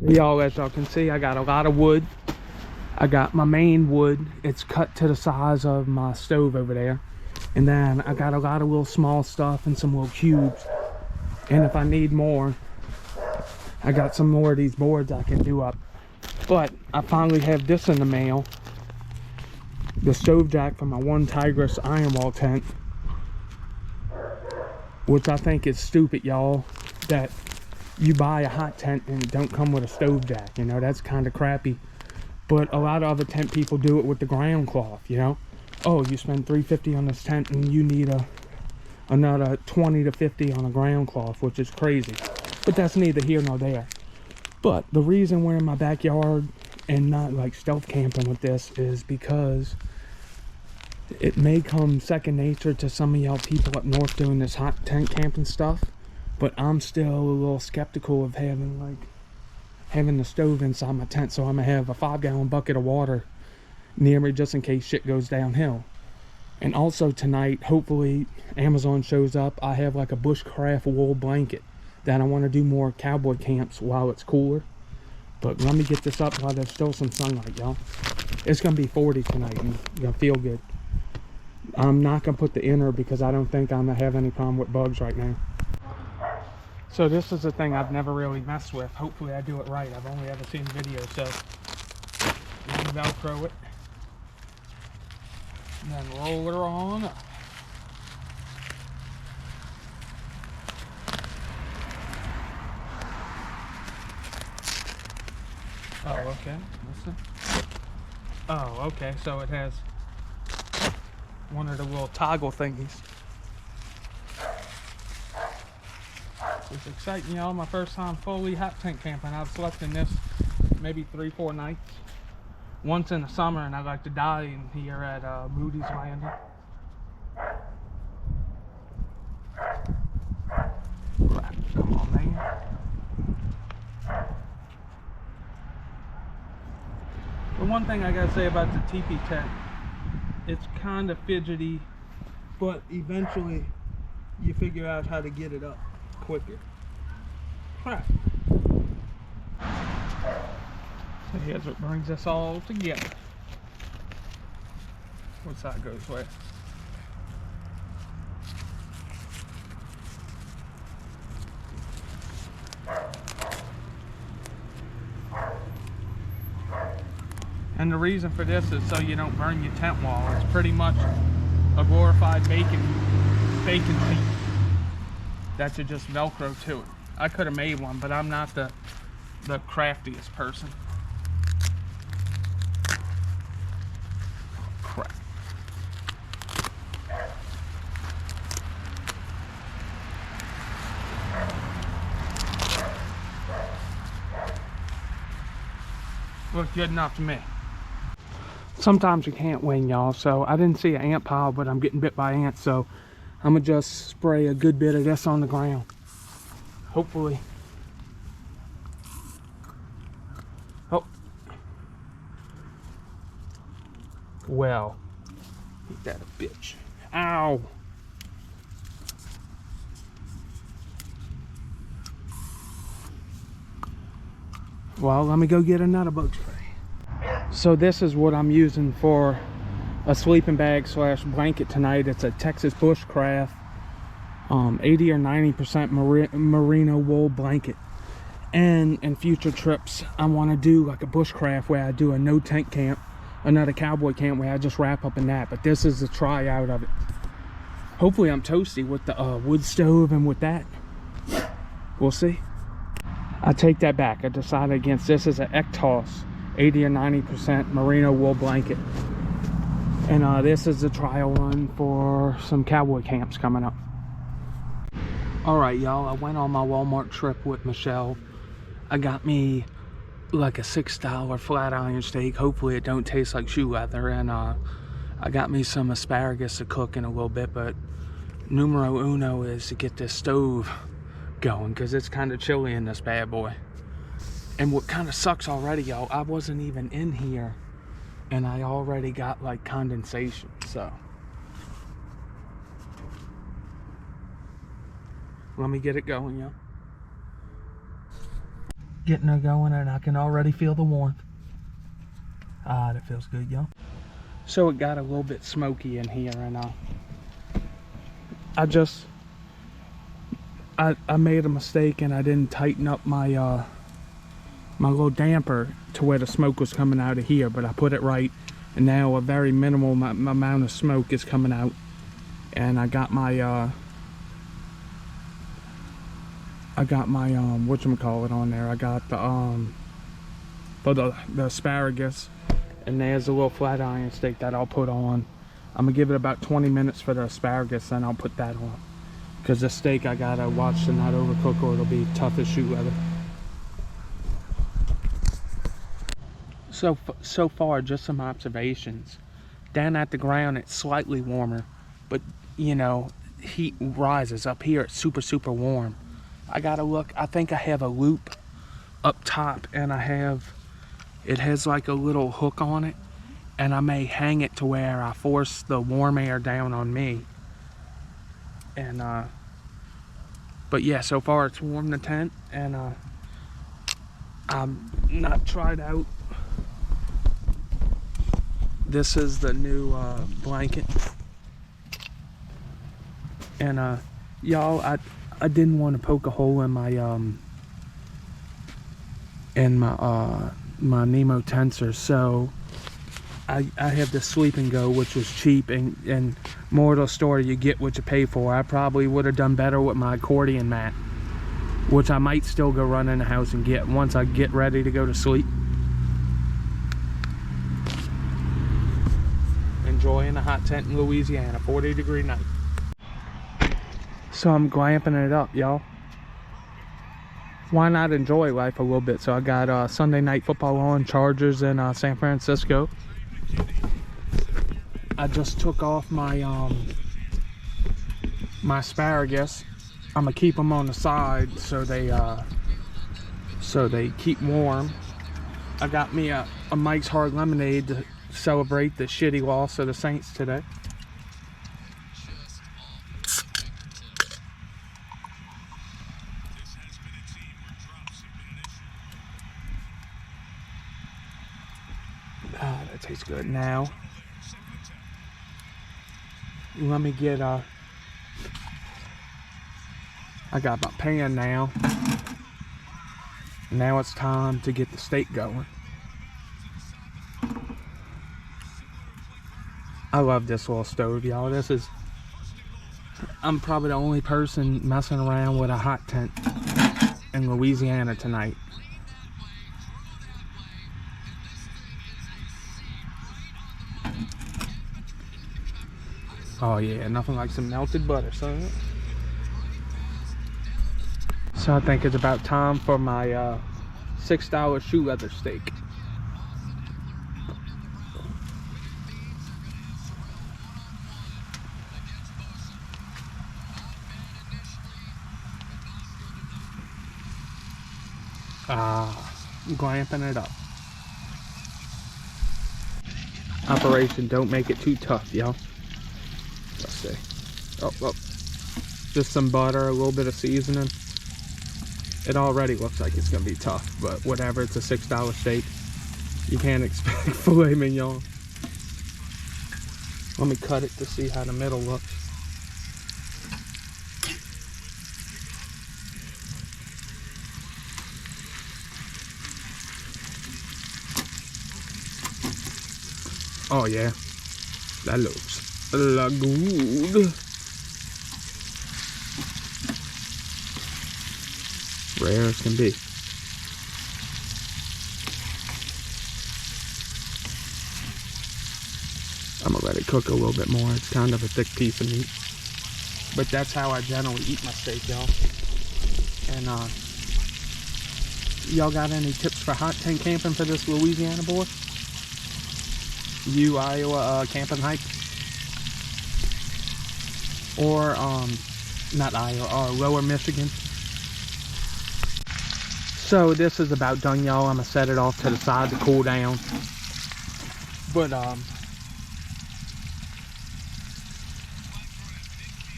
Y'all, as y'all can see, I got a lot of wood. I got my main wood. It's cut to the size of my stove over there. And then I got a lot of little small stuff and some little cubes. And if I need more, I got some more of these boards I can do up. But I finally have this in the mail. The stove jack for my one Tigress iron wall tent. Which I think is stupid, y'all. That you buy a hot tent and it don't come with a stove jack. You know, that's kind of crappy. But a lot of other tent people do it with the ground cloth, you know. Oh, you spend $350 on this tent and you need another $20 to $50 on a ground cloth, which is crazy. But that's neither here nor there. But the reason we're in my backyard and not like stealth camping with this is because it may come second nature to some of y'all people up north doing this hot tent camping stuff. But I'm still a little skeptical of having the stove inside my tent. So I'm gonna have a 5-gallon bucket of water near me just in case shit goes downhill. And also tonight, hopefully Amazon shows up, I have like a bushcraft wool blanket that I want to do more cowboy camps while it's cooler. But let me get this up while there's still some sunlight, y'all. It's gonna be 40 tonight and you're gonna feel good. I'm not gonna put the inner because I don't think I'm gonna have any problem with bugs right now. So this is a thing I've never really messed with. Hopefully I do it right. I've only ever seen videos, so I'm gonna Velcro it. And then roll her on up. Oh, okay. Listen. Oh, okay. So it has one of the little toggle thingies. It's exciting, y'all. My first time fully hot tent camping. I've slept in this maybe 3-4 nights. Once in the summer, and I like to die in here at Moody's Landing. Crap, come on, man. The one thing I gotta say about the teepee tent, it's kind of fidgety, but eventually you figure out how to get it up quicker. Crap. So here's what brings us all together. What side goes where? And the reason for this is so you don't burn your tent wall. It's pretty much a glorified bacon seat that you just Velcro to it. I could have made one, but I'm not the craftiest person. Crap. Looks good enough to me. Sometimes you can't win, y'all, so I didn't see an ant pile, but I'm getting bit by ants, so I'm gonna just spray a good bit of this on the ground. Hopefully. Oh. Well, ain't that a bitch. Ow. Well, let me go get another bug spray. So this is what I'm using for a sleeping bag slash blanket tonight. It's a Texas Bushcraft 80 or 90% merino wool blanket. And in future trips, I want to do like a bushcraft where I do a no tent camp, another cowboy camp where I just wrap up in that. But this is a tryout of it. Hopefully I'm toasty with the wood stove and with that. We'll see. I take that back. I decided against this. Is an Ektos 80 or 90% merino wool blanket. And this is a trial run for some cowboy camps coming up. Alright, y'all, I went on my Walmart trip with Michelle. I got me like a $6 flat iron steak. Hopefully it don't taste like shoe leather. And I got me some asparagus to cook in a little bit. But numero uno is to get this stove going, because it's kind of chilly in this bad boy. And what kind of sucks already, y'all, I wasn't even in here and I already got like condensation. So let me get it going, y'all. getting her going, and I can already feel the warmth. Ah, that feels good, y'all. So it got a little bit smoky in here, and I made a mistake, and I didn't tighten up my my little damper to where the smoke was coming out of here, but I put it right, and now a very minimal amount of smoke is coming out. And I got my whatchamacallit on there. I got the asparagus, and there's a little flat iron steak that I'll put on. I'm gonna give it about 20 minutes for the asparagus, and I'll put that on, because the steak I gotta watch to not overcook, or it'll be tough as shoe leather. So far, just some observations. Down at the ground, it's slightly warmer, but you know, heat rises. Up here, it's super warm. I gotta look. I think I have a loop up top, and it has like a little hook on it, and I may hang it to where I force the warm air down on me. And but yeah, so far it's warm the tent, and I'm not tried out. This is the new blanket, and y'all, I didn't want to poke a hole in my my Nemo tensor, so I have the Sleep and Go, which was cheap, and more to the story, you get what you pay for. I probably would have done better with my accordion mat, which I might still go run in the house and get once I get ready to go to sleep. Enjoying a hot tent in Louisiana, 40-degree night. So I'm glamping it up, y'all. Why not enjoy life a little bit? So I got Sunday night football on, Chargers in San Francisco. I just took off my my asparagus. I'm gonna keep them on the side so they keep warm. I got me a Mike's Hard Lemonade to celebrate the shitty loss of the Saints today. Ah, that tastes good. Now, let me get I got my pan now. Now it's time to get the steak going. I love this little stove, y'all. I'm probably the only person messing around with a hot tent in Louisiana tonight. Oh yeah, nothing like some melted butter, son. So I think it's about time for my $6 shoe leather steak. Glamping it up. Operation Don't Make It Too Tough, y'all. Let's see. Oh. Just some butter, a little bit of seasoning. It already looks like it's gonna be tough, but whatever, it's a $6 steak. You can't expect filet mignon. Let me cut it to see how the middle looks. Oh yeah, that looks good. Rare as can be. I'm gonna let it cook a little bit more. It's kind of a thick piece of meat, but that's how I generally eat my steak, y'all. And y'all got any tips for hot tent camping for this Louisiana boy? You Iowa camping hike, or not Iowa, lower Michigan. So this is about done, y'all. I'm gonna set it off to the side to cool down. But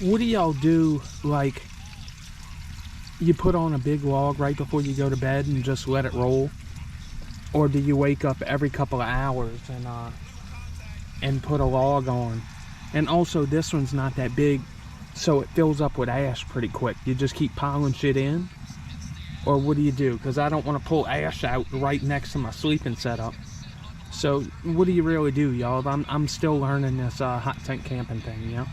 what do y'all do, like you put on a big log right before you go to bed and just let it roll? Or do you wake up every couple of hours and put a log on? And also, this one's not that big, so it fills up with ash pretty quick. You just keep piling shit in? Or what do you do? Because I don't want to pull ash out right next to my sleeping setup. So what do you really do, y'all? I'm still learning this hot tent camping thing, you know?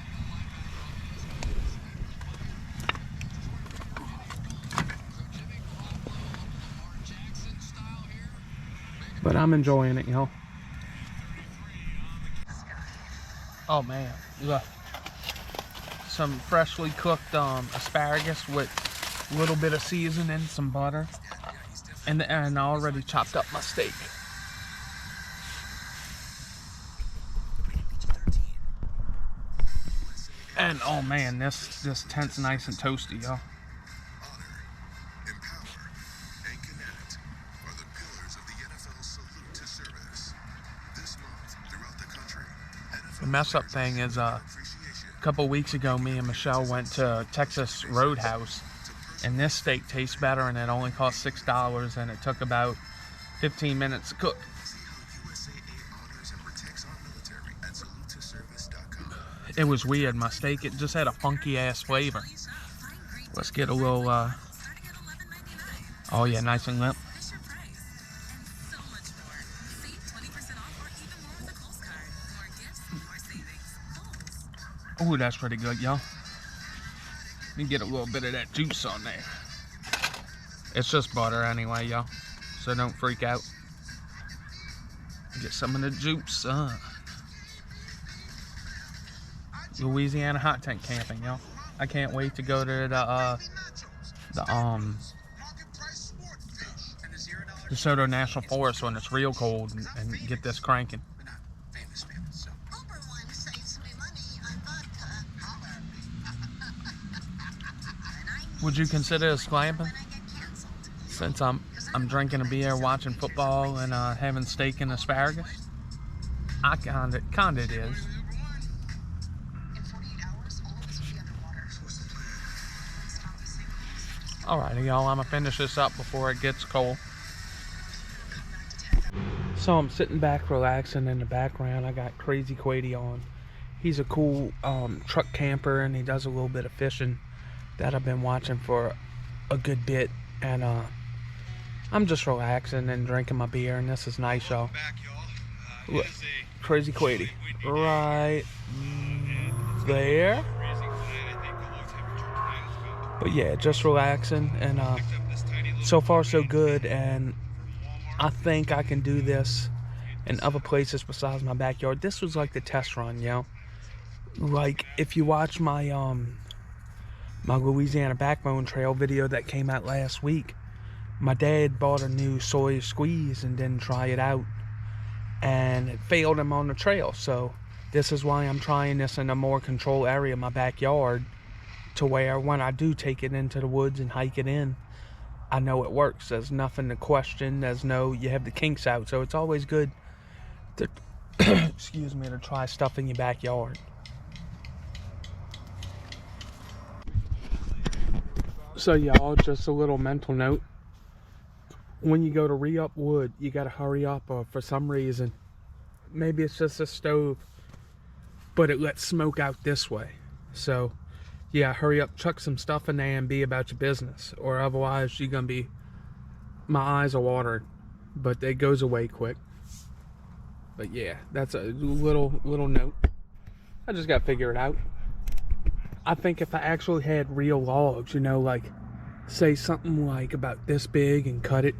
But I'm enjoying it, y'all. Oh man, look. Some freshly cooked asparagus with a little bit of seasoning, some butter, and I already chopped up my steak. And oh man, this tent's nice and toasty, y'all. The mess up thing is a couple weeks ago, me and Michelle went to Texas Roadhouse, and this steak tastes better, and it only cost $6, and it took about 15 minutes to cook. It was weird. My steak, it just had a funky ass flavor. Let's get a little oh yeah, nice and limp. Oh, that's pretty good, y'all. Let me get a little bit of that juice on there. It's just butter anyway, y'all, so don't freak out. Get some of the juice. Louisiana hot tent camping, y'all. I can't wait to go to the DeSoto National Forest when it's real cold and get this cranking. Would you consider this glamping? Since I'm drinking a beer, watching football, and having steak and asparagus? I kinda it is. Alrighty, y'all, I'm gonna finish this up before it gets cold. So I'm sitting back relaxing in the background. I got Crazy Quady on. He's a cool truck camper, and he does a little bit of fishing that I've been watching for a good bit. And I'm just relaxing and drinking my beer, and this is nice, y'all. Look, Crazy Quady right there. But yeah, just relaxing, and so far so good, and I think I can do this in other places besides my backyard. This was like the test run, you know? Like, if you watch my my Louisiana Backbone Trail video that came out last week, my dad bought a new soy squeeze and didn't try it out, and it failed him on the trail. So this is why I'm trying this in a more controlled area of my backyard, to where when I do take it into the woods and hike it in, I know it works. There's nothing to question. You have the kinks out. So it's always good to excuse me, to try stuff in your backyard. So y'all, just a little mental note. When you go to re-up wood, you gotta hurry up, or for some reason, maybe it's just a stove, but it lets smoke out this way. So yeah, hurry up, chuck some stuff in there and be about your business, or otherwise you're gonna be, my eyes are watered, but it goes away quick. But yeah, that's a little note. I just gotta figure it out. I think if I actually had real logs, you know, like say something like about this big and cut it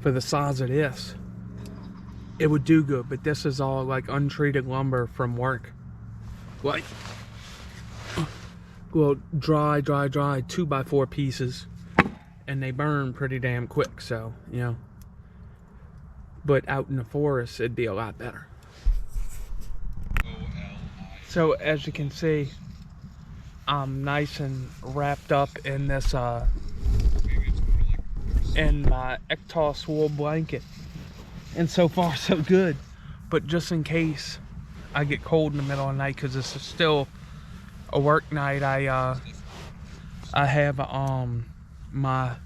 for the size of this, it would do good. But this is all like untreated lumber from work, like, well, dry 2x4 pieces, and they burn pretty damn quick. So, you know, but out in the forest it'd be a lot better. So as you can see, I'm nice and wrapped up in this in my Ectos wool blanket, and so far so good. But just in case I get cold in the middle of the night, because this is still a work night, I have my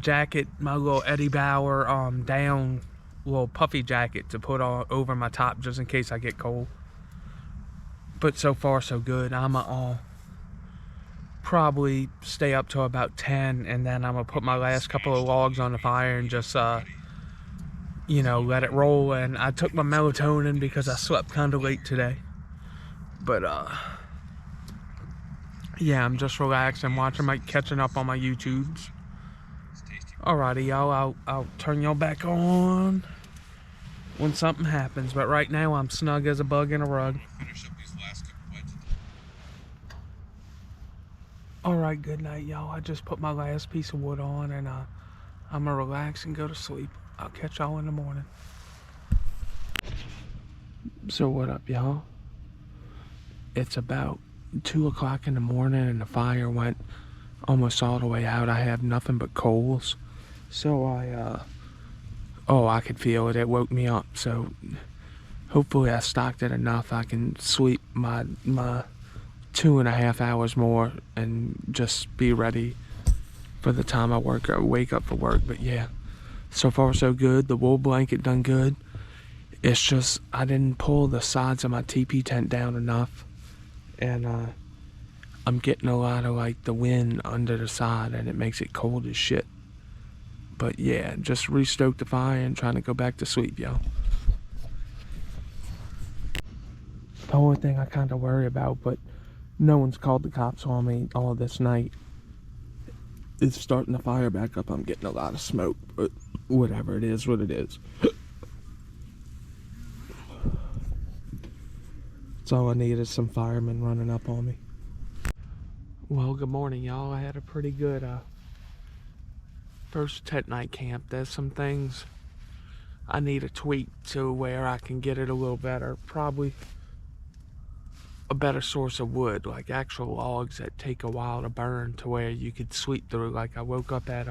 jacket, my little Eddie Bauer down little puffy jacket to put on over my top just in case I get cold. But so far so good. I'm probably stay up till about 10, and then I'm gonna put my last couple of logs on the fire and just you know, let it roll. And I took my melatonin because I slept kind of late today. But yeah, I'm just relaxing, watching catching up on my YouTubes. Alrighty, y'all, I'll turn y'all back on when something happens. But right now, I'm snug as a bug in a rug. Alright, good night, y'all. I just put my last piece of wood on, and I'm gonna relax and go to sleep. I'll catch y'all in the morning. So what up, y'all? It's about 2 o'clock in the morning, and the fire went almost all the way out. I have nothing but coals. So I could feel it. It woke me up. So hopefully I stocked it enough. I can sleep my 2.5 hours more and just be ready for the time I wake up for work. But yeah, so far so good. The wool blanket done good. It's just I didn't pull the sides of my teepee tent down enough, and I'm getting a lot of like the wind under the side, and it makes it cold as shit. But yeah, just restoked the fire and trying to go back to sleep, y'all. The only thing I kind of worry about, but no one's called the cops on me all this night, is starting the fire back up. I'm getting a lot of smoke, but whatever, it is what it is. That's all I need is some firemen running up on me. Well, good morning, y'all. I had a pretty good first tent night camp. There's some things I need to tweak to where I can get it a little better. Probably a better source of wood, like actual logs that take a while to burn, to where you could sweep through. Like I woke up at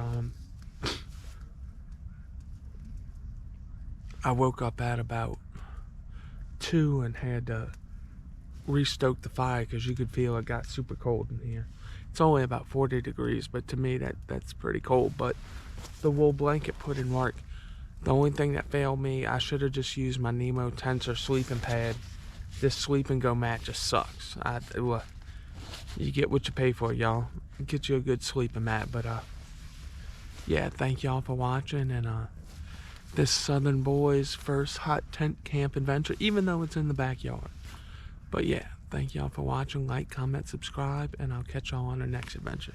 about 2 and had to restoke the fire because you could feel it got super cold in here. It's only about 40 degrees, but to me that's pretty cold. But the wool blanket put in work. The only thing that failed me, I should have just used my Nemo Tensor sleeping pad. This sleep and go mat just sucks. You get what you pay for, y'all. Get you a good sleeping mat. But yeah, thank y'all for watching, and this Southern Boy's first hot tent camp adventure, even though it's in the backyard. But yeah, thank y'all for watching. Like, comment, subscribe, and I'll catch y'all on the next adventure.